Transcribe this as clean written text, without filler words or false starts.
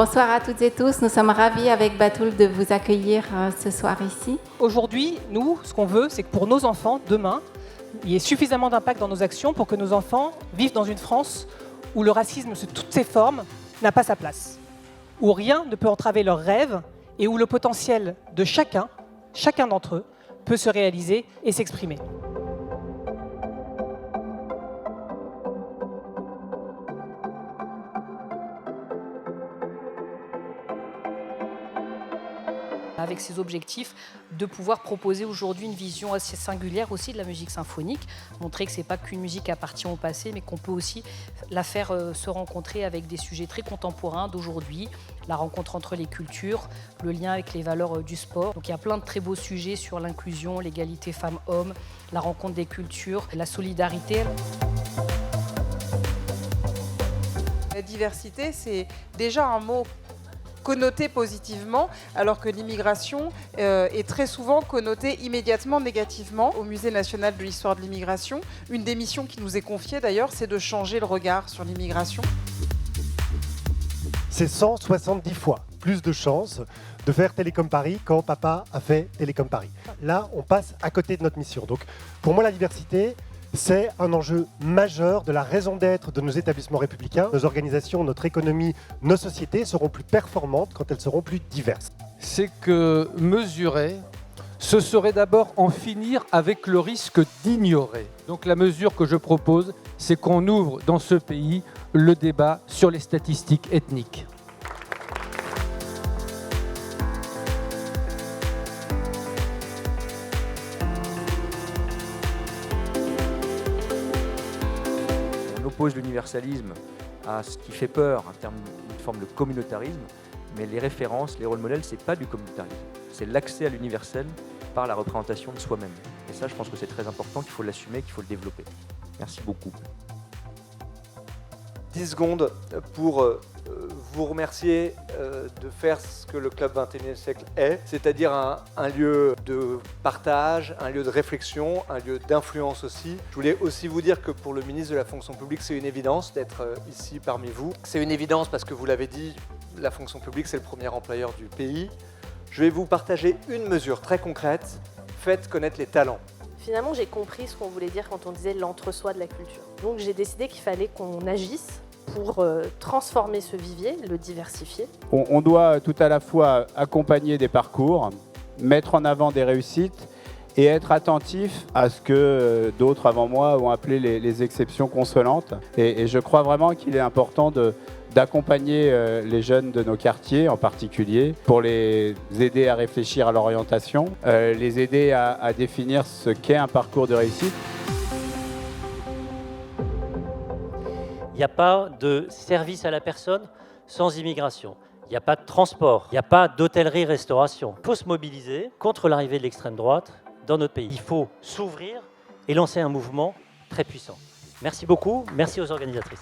Bonsoir à toutes et tous, nous sommes ravis avec Batoul de vous accueillir ce soir ici. Aujourd'hui, nous, ce qu'on veut, c'est que pour nos enfants, demain, il y ait suffisamment d'impact dans nos actions pour que nos enfants vivent dans une France où le racisme sous toutes ses formes n'a pas sa place, où rien ne peut entraver leurs rêves et où le potentiel de chacun d'entre eux, peut se réaliser et s'exprimer. Avec ces objectifs, de pouvoir proposer aujourd'hui une vision assez singulière aussi de la musique symphonique, montrer que ce n'est pas qu'une musique qui appartient au passé, mais qu'on peut aussi la faire se rencontrer avec des sujets très contemporains d'aujourd'hui, la rencontre entre les cultures, le lien avec les valeurs du sport. Donc il y a plein de très beaux sujets sur l'inclusion, l'égalité femmes-hommes, la rencontre des cultures, la solidarité. La diversité, c'est déjà un mot connoté positivement, alors que l'immigration est très souvent connotée immédiatement négativement. Au Musée national de l'histoire de l'immigration, une des missions qui nous est confiée d'ailleurs, c'est de changer le regard sur l'immigration. C'est 170 fois plus de chances de faire Télécom Paris quand papa a fait Télécom Paris. Là, on passe à côté de notre mission. Donc, pour moi, la diversité, c'est un enjeu majeur de la raison d'être de nos établissements républicains. Nos organisations, notre économie, nos sociétés seront plus performantes quand elles seront plus diverses. C'est que mesurer, ce serait d'abord en finir avec le risque d'ignorer. Donc la mesure que je propose, c'est qu'on ouvre dans ce pays le débat sur les statistiques ethniques. On oppose l'universalisme à ce qui fait peur en termes d'une forme de communautarisme, mais les références, les rôles modèles, c'est pas du communautarisme. C'est l'accès à l'universel par la représentation de soi-même. Et ça, je pense que c'est très important, qu'il faut l'assumer, qu'il faut le développer. Merci beaucoup. 10 secondes pour vous remercier de faire ce que le Club 21e siècle est, c'est-à-dire un lieu de partage, un lieu de réflexion, un lieu d'influence aussi. Je voulais aussi vous dire que pour le ministre de la fonction publique, c'est une évidence d'être ici parmi vous. C'est une évidence parce que vous l'avez dit, la fonction publique, c'est le premier employeur du pays. Je vais vous partager une mesure très concrète, faites connaître les talents. Finalement, j'ai compris ce qu'on voulait dire quand on disait l'entre-soi de la culture. Donc j'ai décidé qu'il fallait qu'on agisse pour transformer ce vivier, le diversifier. On doit tout à la fois accompagner des parcours, mettre en avant des réussites et être attentif à ce que d'autres avant moi ont appelé les exceptions consolantes. Et je crois vraiment qu'il est important d'accompagner les jeunes de nos quartiers en particulier pour les aider à réfléchir à l'orientation, les aider à définir ce qu'est un parcours de réussite. Il n'y a pas de service à la personne sans immigration. Il n'y a pas de transport. Il n'y a pas d'hôtellerie-restauration. Il faut se mobiliser contre l'arrivée de l'extrême droite dans notre pays. Il faut s'ouvrir et lancer un mouvement très puissant. Merci beaucoup. Merci aux organisatrices.